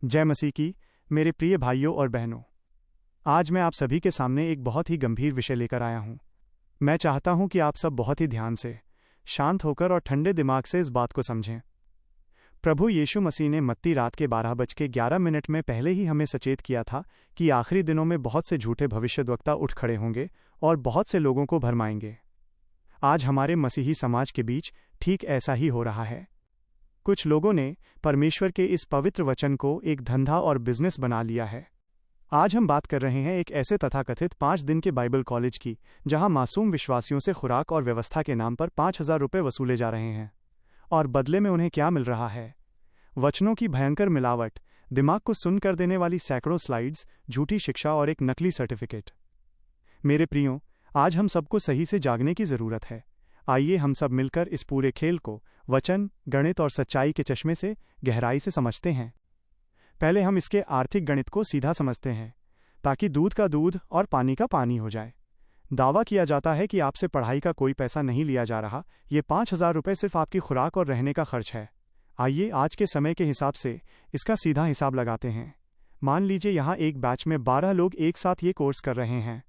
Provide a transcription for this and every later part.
जय मसीह की। मेरे प्रिय भाइयों और बहनों, आज मैं आप सभी के सामने एक बहुत ही गंभीर विषय लेकर आया हूं। मैं चाहता हूं कि आप सब बहुत ही ध्यान से, शांत होकर और ठंडे दिमाग से इस बात को समझें। प्रभु यीशु मसीह ने मत्ती रात के 12:11 में पहले ही हमें सचेत किया था कि आखिरी दिनों में बहुत से झूठे भविष्यद्वक्ता उठ खड़े होंगे और बहुत से लोगों को भरमाएंगे। आज हमारे मसीही समाज के बीच ठीक ऐसा ही हो रहा है। कुछ लोगों ने परमेश्वर के इस पवित्र वचन को एक धंधा और बिजनेस बना लिया है। आज हम बात कर रहे हैं एक ऐसे तथाकथित 5 दिन के बाइबल कॉलेज की, जहां मासूम विश्वासियों से खुराक और व्यवस्था के नाम पर 5,000 रुपये वसूले जा रहे हैं। और बदले में उन्हें क्या मिल रहा है? वचनों की भयंकर मिलावट, दिमाग को सुन कर देने वाली सैकड़ों स्लाइड्स, झूठी शिक्षा और एक नकली सर्टिफिकेट। मेरे प्रियों, आज हम सबको सही से जागने की जरूरत है। आइए हम सब मिलकर इस पूरे खेल को वचन, गणित और सच्चाई के चश्मे से गहराई से समझते हैं। पहले हम इसके आर्थिक गणित को सीधा समझते हैं, ताकि दूध का दूध और पानी का पानी हो जाए। दावा किया जाता है कि आपसे पढ़ाई का कोई पैसा नहीं लिया जा रहा। ये 5,000 रुपये सिर्फ आपकी खुराक और रहने का खर्च है। आइए आज के समय के हिसाब से इसका सीधा हिसाब लगाते हैं। मान लीजिए यहाँ एक बैच में 12 लोग एक साथ ये कोर्स कर रहे हैं।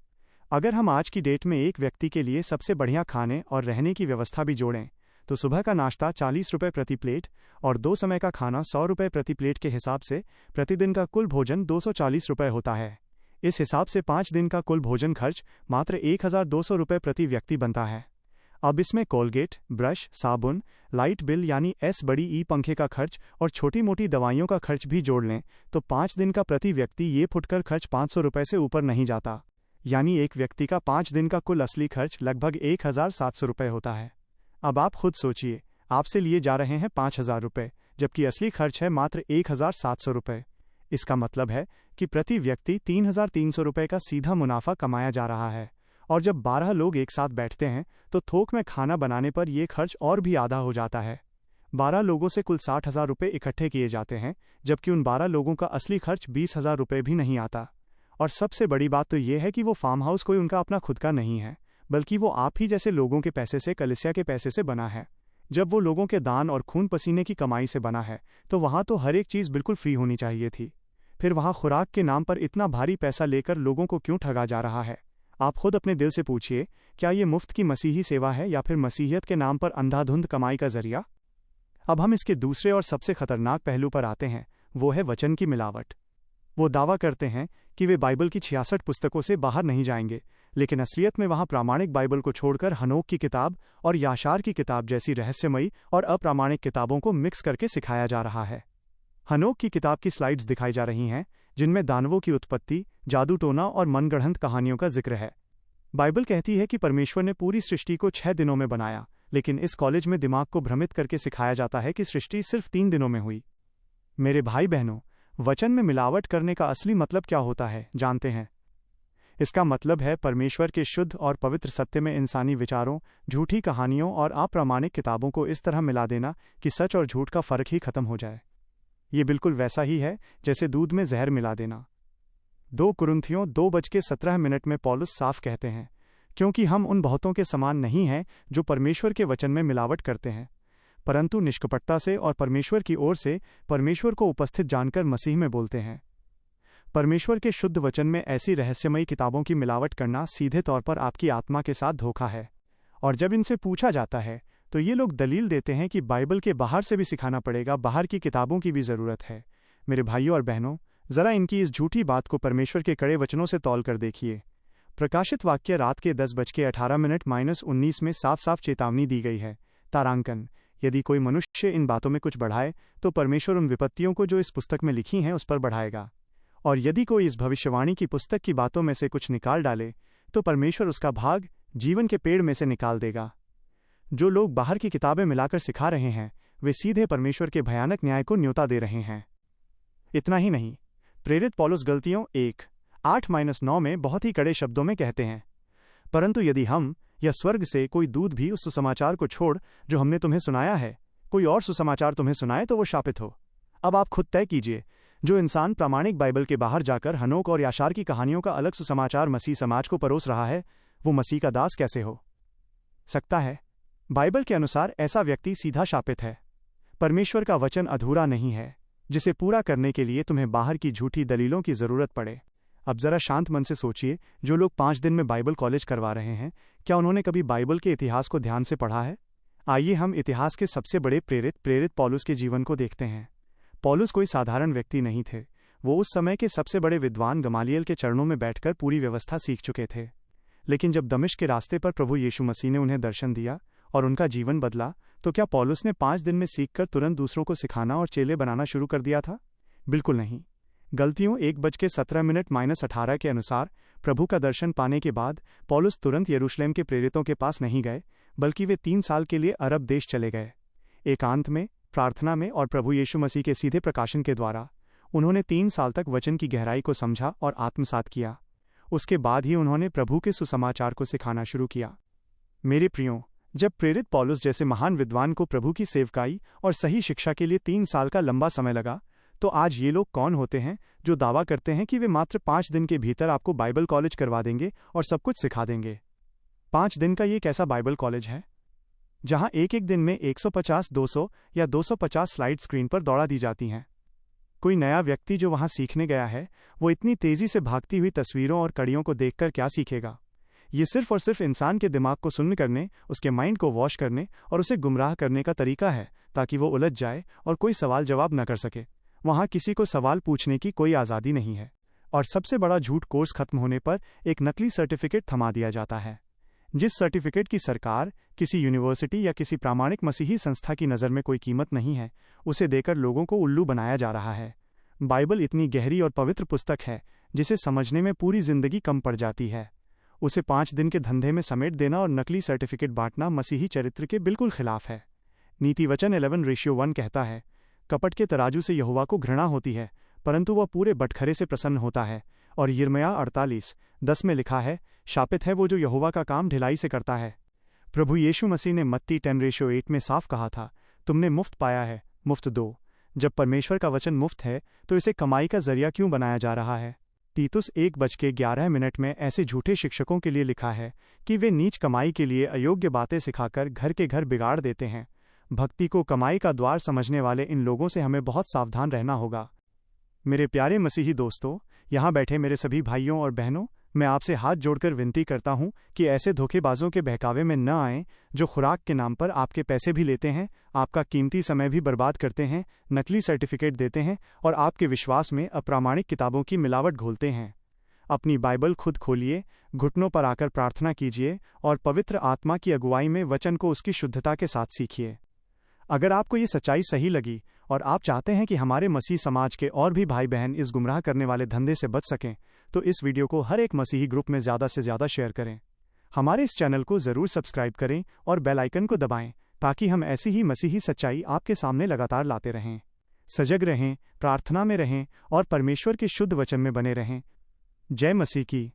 अगर हम आज की डेट में एक व्यक्ति के लिए सबसे बढ़िया खाने और रहने की व्यवस्था भी जोड़ें, तो सुबह का नाश्ता 40 रुपये प्रति प्लेट और 2 समय का खाना 100 रुपये प्रति प्लेट के हिसाब से प्रतिदिन का कुल भोजन 240 रुपये होता है। इस हिसाब से 5 दिन का कुल भोजन खर्च मात्र 1,200 रुपये प्रति व्यक्ति बनता है। अब इसमें कोलगेट, ब्रश, साबुन, लाइट बिल यानी बड़ी ई पंखे का खर्च और छोटी मोटी दवाइयों का खर्च भी जोड़ लें तो 5 दिन का प्रति व्यक्ति ये फुटकर खर्च 500 रुपये से ऊपर नहीं जाता। यानी एक व्यक्ति का 5 दिन का कुल असली खर्च लगभग 1,700 रुपये होता है। अब आप खुद सोचिए, आपसे लिए जा रहे हैं 5,000 रुपये, जबकि असली खर्च है मात्र 1,700 रुपये। इसका मतलब है कि प्रति व्यक्ति 3,300 रुपये का सीधा मुनाफा कमाया जा रहा है। और जब 12 लोग एक साथ बैठते हैं तो थोक में खाना बनाने पर यह खर्च और भी आधा हो जाता है। 12 लोगों से कुल 60,000 रुपये इकट्ठे किए जाते हैं, जबकि उन 12 लोगों का असली खर्च 20,000 रुपये भी नहीं आता। और सबसे बड़ी बात तो यह है कि वो फार्म हाउस कोई उनका अपना खुद का नहीं है, बल्कि वो आप ही जैसे लोगों के पैसे से, कलीसिया के पैसे से बना है। जब वो लोगों के दान और खून पसीने की कमाई से बना है, तो वहाँ तो हर एक चीज़ बिल्कुल फ्री होनी चाहिए थी। फिर वहाँ खुराक के नाम पर इतना भारी पैसा लेकर लोगों को क्यों ठगा जा रहा है? आप खुद अपने दिल से पूछिए, क्या ये मुफ्त की मसीही सेवा है या फिर मसीहियत के नाम पर अंधाधुंध कमाई का जरिया? अब हम इसके दूसरे और सबसे खतरनाक पहलू पर आते हैं, वो है वचन की मिलावट। वो दावा करते हैं कि वे बाइबल की 66 पुस्तकों से बाहर नहीं जाएंगे, लेकिन असलियत में वहाँ प्रामाणिक बाइबल को छोड़कर हनोक की किताब और याशार की किताब जैसी रहस्यमयी और अप्रामाणिक किताबों को मिक्स करके सिखाया जा रहा है। हनोक की किताब की स्लाइड्स दिखाई जा रही हैं, जिनमें दानवों की उत्पत्ति, जादू टोना और मनगढ़ंत कहानियों का जिक्र है। बाइबल कहती है कि परमेश्वर ने पूरी सृष्टि को 6 दिनों में बनाया, लेकिन इस कॉलेज में दिमाग को भ्रमित करके सिखाया जाता है कि सृष्टि सिर्फ 3 दिनों में हुई। मेरे भाई बहनों, वचन में मिलावट करने का असली मतलब क्या होता है, जानते हैं? इसका मतलब है परमेश्वर के शुद्ध और पवित्र सत्य में इंसानी विचारों, झूठी कहानियों और अप्रामाणिक किताबों को इस तरह मिला देना कि सच और झूठ का फर्क ही खत्म हो जाए। ये बिल्कुल वैसा ही है जैसे दूध में जहर मिला देना। 2 कुरिन्थियों 2:17 में पौलुस साफ कहते हैं, क्योंकि हम उन बहुतों के समान नहीं हैं जो परमेश्वर के वचन में मिलावट करते हैं, परंतु निष्कपटता से और परमेश्वर की ओर से परमेश्वर को उपस्थित जानकर मसीह में बोलते हैं। परमेश्वर के शुद्ध वचन में ऐसी रहस्यमयी किताबों की मिलावट करना सीधे तौर पर आपकी आत्मा के साथ धोखा है। और जब इनसे पूछा जाता है तो ये लोग दलील देते हैं कि बाइबल के बाहर से भी सिखाना पड़ेगा, बाहर की किताबों की भी ज़रूरत है। मेरे भाइयों और बहनों, ज़रा इनकी इस झूठी बात को परमेश्वर के कड़े वचनों से तौल कर देखिए। प्रकाशित वाक्य रात के 10:18-19 में साफ साफ चेतावनी दी गई है। तारांकन: यदि कोई मनुष्य इन बातों में कुछ बढ़ाए तो परमेश्वर उन विपत्तियों को जो इस पुस्तक में लिखी हैं उस पर बढ़ाएगा। और यदि कोई इस भविष्यवाणी की पुस्तक की बातों में से कुछ निकाल डाले तो परमेश्वर उसका भाग जीवन के पेड़ में से निकाल देगा। जो लोग बाहर की किताबें मिलाकर सिखा रहे हैं, वे सीधे परमेश्वर के भयानक न्याय को न्योता दे रहे हैं। इतना ही नहीं, प्रेरित पौलुस गलतियों 1:8-9 में बहुत ही कड़े शब्दों में कहते हैं, परंतु यदि हम या स्वर्ग से कोई दूत भी उस सुसमाचार को छोड़ जो हमने तुम्हें सुनाया है, कोई और सुसमाचार तुम्हें सुनाए तो वो शापित हो। अब आप खुद तय कीजिए, जो इंसान प्रामाणिक बाइबल के बाहर जाकर हनोक और याशार की कहानियों का अलग सुसमाचार मसीह समाज को परोस रहा है, वो मसीह का दास कैसे हो सकता है? बाइबल के अनुसार ऐसा व्यक्ति सीधा शापित है। परमेश्वर का वचन अधूरा नहीं है। जिसे पूरा करने के लिए तुम्हें बाहर की झूठी दलीलों की ज़रूरत पड़े। अब ज़रा शांत मन से सोचिए, जो लोग 5 दिन में बाइबल कॉलेज करवा रहे हैं, क्या उन्होंने कभी बाइबल के इतिहास को ध्यान से पढ़ा है? आइए हम इतिहास के सबसे बड़े प्रेरित पौलुस के जीवन को देखते हैं। पौलुस कोई साधारण व्यक्ति नहीं थे। वो उस समय के सबसे बड़े विद्वान गमालियल के चरणों में बैठकर पूरी व्यवस्था सीख चुके थे। लेकिन जब दमिश्क के रास्ते पर प्रभु यीशु मसीह ने उन्हें दर्शन दिया और उनका जीवन बदला, तो क्या पौलुस ने 5 दिन में सीखकर तुरंत दूसरों को सिखाना और चेले बनाना शुरू कर दिया था? बिल्कुल नहीं। गलतियों 1:17 के अनुसार प्रभु का दर्शन पाने के बाद पौलुस तुरंत यरूशलेम के प्रेरितों के पास नहीं गए, बल्कि वे 3 साल के लिए अरब देश चले गए। एकांत में, प्रार्थना में और प्रभु यीशु मसीह के सीधे प्रकाशन के द्वारा उन्होंने 3 साल तक वचन की गहराई को समझा और आत्मसात किया। उसके बाद ही उन्होंने प्रभु के सुसमाचार को सिखाना शुरू किया। मेरे प्रियों, जब प्रेरित पौलुस जैसे महान विद्वान को प्रभु की सेवकाई और सही शिक्षा के लिए 3 साल का लंबा समय लगा, तो आज ये लोग कौन होते हैं जो दावा करते हैं कि वे मात्र 5 दिन के भीतर आपको बाइबल कॉलेज करवा देंगे और सब कुछ सिखा देंगे? 5 दिन का ये कैसा बाइबल कॉलेज है जहां एक दिन में 150, 200 या 250 स्लाइड स्क्रीन पर दौड़ा दी जाती हैं? कोई नया व्यक्ति जो वहां सीखने गया है, वो इतनी तेजी से भागती हुई तस्वीरों और कड़ियों को देखकर क्या सीखेगा? ये सिर्फ और सिर्फ इंसान के दिमाग को सुन्न करने, उसके माइंड को वॉश करने और उसे गुमराह करने का तरीका है, ताकि वो उलझ जाए और कोई सवाल जवाब न कर सके। वहां किसी को सवाल पूछने की कोई आज़ादी नहीं है। और सबसे बड़ा झूठ, कोर्स खत्म होने पर एक नकली सर्टिफिकेट थमा दिया जाता है, जिस सर्टिफिकेट की सरकार, किसी यूनिवर्सिटी या किसी प्रामाणिक मसीही संस्था की नज़र में कोई कीमत नहीं है, उसे देकर लोगों को उल्लू बनाया जा रहा है। बाइबल इतनी गहरी और पवित्र पुस्तक है जिसे समझने में पूरी जिंदगी कम पड़ जाती है। उसे 5 दिन के धंधे में समेट देना और नकली सर्टिफिकेट बांटना मसीही चरित्र के बिल्कुल खिलाफ है। नीति वचन 11:1 कहता है, कपट के तराजू से यहोवा को घृणा होती है, परंतु वह पूरे बटखरे से प्रसन्न होता है। और यिर्मयाह 48:10 में लिखा है, शापित है वो जो यहोवा का काम ढिलाई से करता है। प्रभु यीशु मसीह ने मत्ती 10:8 में साफ कहा था, तुमने मुफ्त पाया है, मुफ्त दो। जब परमेश्वर का वचन मुफ्त है, तो इसे कमाई का जरिया क्यों बनाया जा रहा है? तीतुस 1:11 में ऐसे झूठे शिक्षकों के लिए लिखा है कि वे नीच कमाई के लिए अयोग्य बातें सिखाकर घर के घर बिगाड़ देते हैं। भक्ति को कमाई का द्वार समझने वाले इन लोगों से हमें बहुत सावधान रहना होगा। मेरे प्यारे मसीही दोस्तों, यहाँ बैठे मेरे सभी भाइयों और बहनों, मैं आपसे हाथ जोड़कर विनती करता हूँ कि ऐसे धोखेबाजों के बहकावे में न आएं, जो खुराक के नाम पर आपके पैसे भी लेते हैं, आपका कीमती समय भी बर्बाद करते हैं, नकली सर्टिफिकेट देते हैं और आपके विश्वास में अप्रामाणिक किताबों की मिलावट घोलते हैं। अपनी बाइबल खुद खोलिए, घुटनों पर आकर प्रार्थना कीजिए और पवित्र आत्मा की अगुवाई में वचन को उसकी शुद्धता के साथ सीखिए। अगर आपको ये सच्चाई सही लगी और आप चाहते हैं कि हमारे मसीह समाज के और भी भाई बहन इस गुमराह करने वाले धंधे से बच सकें, तो इस वीडियो को हर एक मसीही ग्रुप में ज़्यादा से ज़्यादा शेयर करें। हमारे इस चैनल को ज़रूर सब्सक्राइब करें और बेल आइकन को दबाएं, ताकि हम ऐसी ही मसीही सच्चाई आपके सामने लगातार लाते रहें। सजग रहें, प्रार्थना में रहें और परमेश्वर के शुद्ध वचन में बने रहें। जय मसीह की।